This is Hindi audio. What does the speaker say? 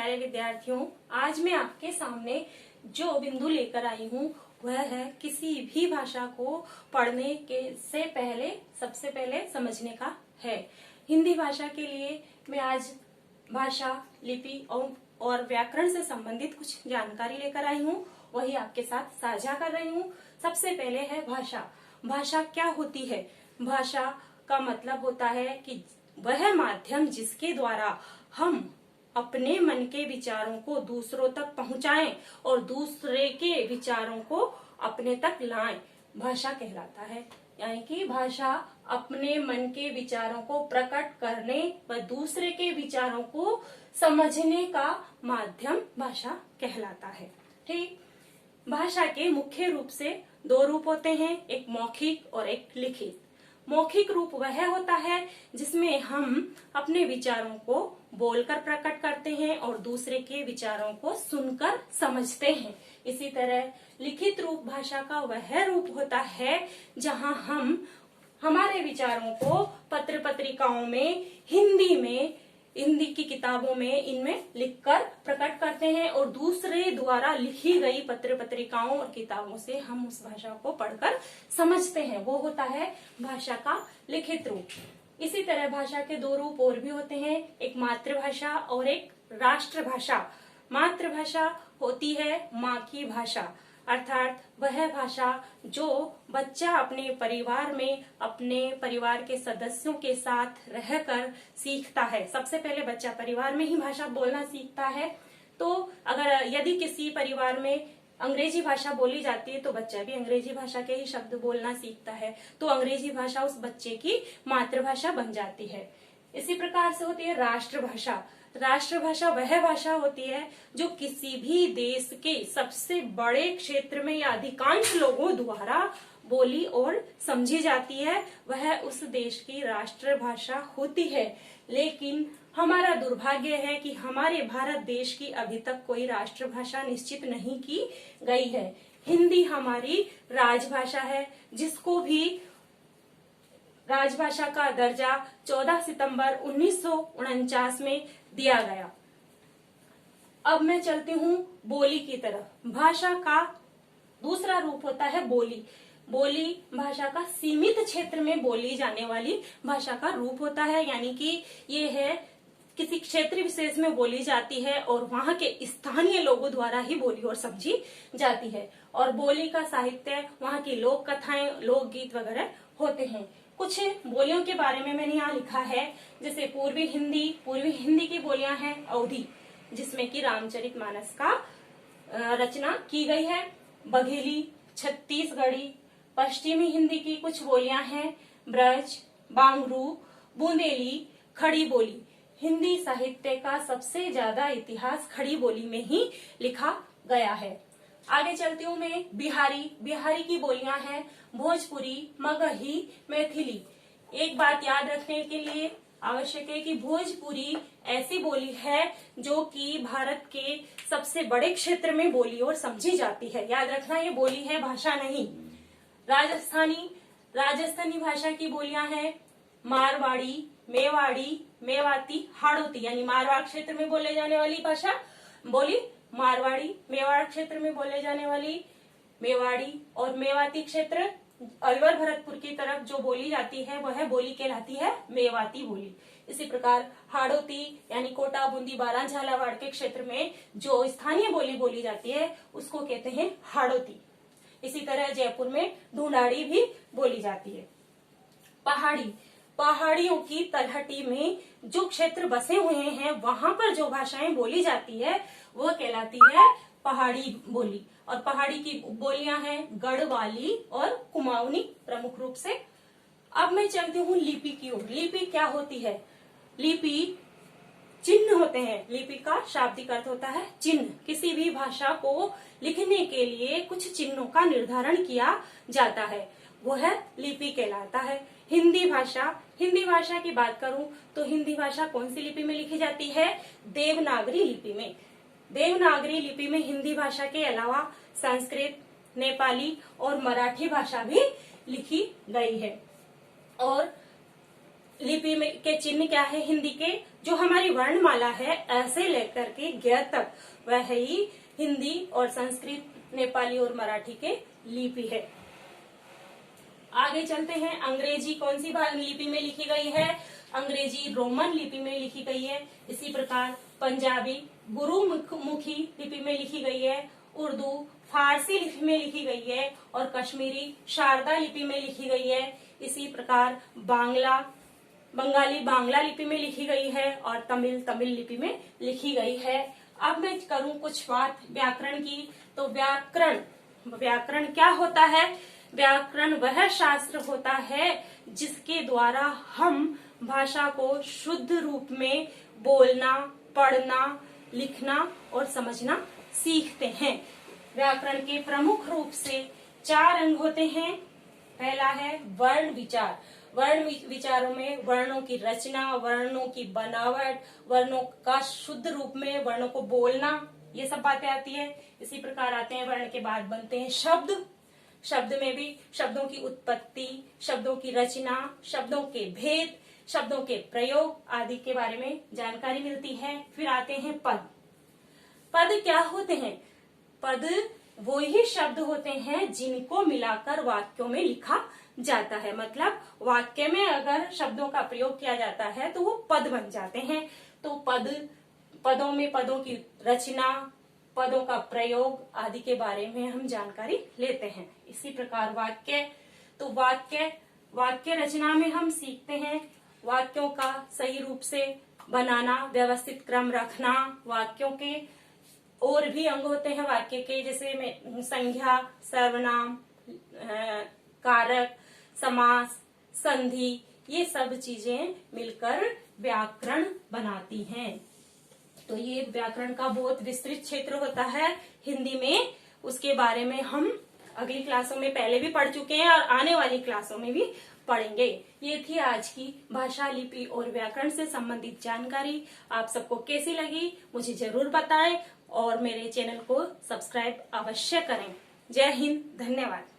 प्यारे विद्यार्थियों, आज मैं आपके सामने जो बिंदु लेकर आई हूँ वह है किसी भी भाषा को पढ़ने के से पहले सबसे पहले समझने का है। हिंदी भाषा के लिए मैं आज भाषा, लिपि और व्याकरण से संबंधित कुछ जानकारी लेकर आई हूँ, वही आपके साथ साझा कर रही हूँ। सबसे पहले है भाषा। भाषा क्या होती है? भाषा का मतलब होता है कि वह माध्यम जिसके द्वारा हम अपने मन के विचारों को दूसरों तक पहुंचाएं और दूसरे के विचारों को अपने तक लाएं, भाषा कहलाता है। यानी कि भाषा अपने मन के विचारों को प्रकट करने व दूसरे के विचारों को समझने का माध्यम भाषा कहलाता है। ठीक, भाषा के मुख्य रूप से दो रूप होते हैं, एक मौखिक और एक लिखित। मौखिक रूप वह होता है जिसमें हम अपने विचारों को बोलकर प्रकट करते हैं और दूसरे के विचारों को सुनकर समझते हैं। इसी तरह लिखित रूप भाषा का वह रूप होता है जहां हम हमारे विचारों को पत्र पत्रिकाओं में, हिंदी की किताबों में इनमें लिखकर प्रकट करते हैं और दूसरे द्वारा लिखी गई पत्र पत्रिकाओं और किताबों से हम उस भाषा को पढ़कर समझते हैं। वो होता है भाषा का लिखित रूप। इसी तरह भाषा के दो रूप और भी होते हैं, एक मातृभाषा और एक राष्ट्रभाषा। मातृभाषा होती है माँ की भाषा, अर्थात वह भाषा जो बच्चा अपने परिवार में अपने परिवार के सदस्यों के साथ रहकर सीखता है। सबसे पहले बच्चा परिवार में ही भाषा बोलना सीखता है। तो अगर यदि किसी परिवार में अंग्रेजी भाषा बोली जाती है तो बच्चा भी अंग्रेजी भाषा के ही शब्द बोलना सीखता है, तो अंग्रेजी भाषा उस बच्चे की मातृभाषा बन जाती है। इसी प्रकार से होती है राष्ट्रभाषा। राष्ट्रभाषा वह भाषा होती है जो किसी भी देश के सबसे बड़े क्षेत्र में या अधिकांश लोगों द्वारा बोली और समझी जाती है, वह उस देश की राष्ट्रभाषा होती है। लेकिन हमारा दुर्भाग्य है कि हमारे भारत देश की अभी तक कोई राष्ट्रभाषा निश्चित नहीं की गई है। हिंदी हमारी राजभाषा है, जिसको भी राजभाषा का दर्जा 14 सितंबर 1949 में दिया गया। अब मैं चलती हूँ बोली की तरफ। भाषा का दूसरा रूप होता है बोली। बोली भाषा का सीमित क्षेत्र में बोली जाने वाली भाषा का रूप होता है, यानी कि ये है किसी क्षेत्र विशेष में बोली जाती है और वहाँ के स्थानीय लोगों द्वारा ही बोली और समझी जाती है। और बोली का साहित्य वहाँ की लोक कथाएं, लोकगीत वगैरह होते हैं। कुछ बोलियों के बारे में मैंने यहाँ लिखा है, जैसे पूर्वी हिंदी की बोलियां हैं अवधी, जिसमें कि रामचरितमानस का रचना की गई है। बघेली, छत्तीसगढ़ी। पश्चिमी हिंदी की कुछ बोलियां हैं ब्रज, बांगरू, बुंदेली, खड़ी बोली। हिंदी साहित्य का सबसे ज्यादा इतिहास खड़ी बोली में ही लिखा गया है। आगे चलती हूँ मैं बिहारी की बोलियां हैं भोजपुरी, मगही, मैथिली। एक बात याद रखने के लिए आवश्यक है कि भोजपुरी ऐसी बोली है जो कि भारत के सबसे बड़े क्षेत्र में बोली और समझी जाती है। याद रखना, ये बोली है, भाषा नहीं। राजस्थानी भाषा की बोलियां हैं मारवाड़ी, मेवाड़ी, मेवाती, हाड़ौती। यानी मारवाड़ क्षेत्र में बोले जाने वाली भाषा बोली मारवाड़ी, मेवाड़ क्षेत्र में बोले जाने वाली मेवाड़ी, और मेवाती क्षेत्र अलवर भरतपुर की तरफ जो बोली जाती है वह बोली कहलाती है मेवाती बोली। इसी प्रकार हाड़ौती यानी कोटा, बूंदी, बारां, झालावाड़ के क्षेत्र में जो स्थानीय बोली बोली जाती है उसको कहते हैं हाड़ौती। इसी तरह जयपुर में ढूंढाड़ी भी बोली जाती है। पहाड़ियों की तलहटी में जो क्षेत्र बसे हुए हैं वहां पर जो भाषाएं बोली जाती है वह कहलाती है पहाड़ी बोली। और पहाड़ी की बोलियां हैं गढ़वाली और कुमाऊनी प्रमुख रूप से। अब मैं चलती हूँ लिपि की ओर। लिपि क्या होती है? लिपि चिन्ह होते हैं। लिपि का शाब्दिक अर्थ होता है चिन्ह। किसी भी भाषा को लिखने के लिए कुछ चिन्हों का निर्धारण किया जाता है, वह लिपि कहलाता है। हिंदी भाषा की बात करूं तो हिंदी भाषा कौन सी लिपि में लिखी जाती है? देवनागरी लिपि में। देवनागरी लिपि में हिंदी भाषा के अलावा संस्कृत, नेपाली और मराठी भाषा भी लिखी गई है। और लिपि में के चिन्ह क्या है? हिंदी के जो हमारी वर्णमाला है ऐसे लेकर के ज्ञ तक, वह ही हिंदी और संस्कृत, नेपाली और मराठी के लिपि है। आगे चलते हैं, अंग्रेजी कौन सी लिपि में लिखी गई है? अंग्रेजी रोमन लिपि में लिखी गई है। इसी प्रकार पंजाबी गुरुमुखी लिपि में लिखी गई है। उर्दू फारसी लिपि में लिखी गई है और कश्मीरी शारदा लिपि में लिखी गई है। इसी प्रकार बंगाली बांग्ला लिपि में लिखी गई है और तमिल लिपि में लिखी गई है। अब मैं करूं कुछ बात व्याकरण की। तो व्याकरण क्या होता है? व्याकरण वह शास्त्र होता है जिसके द्वारा हम भाषा को शुद्ध रूप में बोलना, पढ़ना, लिखना और समझना सीखते हैं। व्याकरण के प्रमुख रूप से 4 अंग होते हैं। पहला है वर्ण विचार। वर्ण विचारों में वर्णों की रचना, वर्णों की बनावट, वर्णों का शुद्ध रूप में वर्णों को बोलना, ये सब बातें आती है। इसी प्रकार आते हैं वर्ण के बाद बनते हैं शब्द। शब्द में भी शब्दों की उत्पत्ति, शब्दों की रचना, शब्दों के भेद, शब्दों के प्रयोग आदि के बारे में जानकारी मिलती है। फिर आते हैं पद। पद क्या होते हैं? पद वो ही शब्द होते हैं जिनको मिलाकर वाक्यों में लिखा जाता है। मतलब वाक्य में अगर शब्दों का प्रयोग किया जाता है तो वो पद बन जाते हैं। तो पदों में पदों की रचना, पदों का प्रयोग आदि के बारे में हम जानकारी लेते हैं। इसी प्रकार वाक्य रचना में हम सीखते हैं वाक्यों का सही रूप से बनाना, व्यवस्थित क्रम रखना। वाक्यों के और भी अंग होते हैं वाक्य के, जैसे संज्ञा, सर्वनाम, कारक, समास, संधि, ये सब चीजें मिलकर व्याकरण बनाती हैं। तो ये व्याकरण का बहुत विस्तृत क्षेत्र होता है हिंदी में। उसके बारे में हम अगली क्लासों में पहले भी पढ़ चुके हैं और आने वाली क्लासों में भी पढ़ेंगे। ये थी आज की भाषा, लिपि और व्याकरण से संबंधित जानकारी। आप सबको कैसी लगी मुझे जरूर बताएं और मेरे चैनल को सब्सक्राइब अवश्य करें। जय हिंद, धन्यवाद।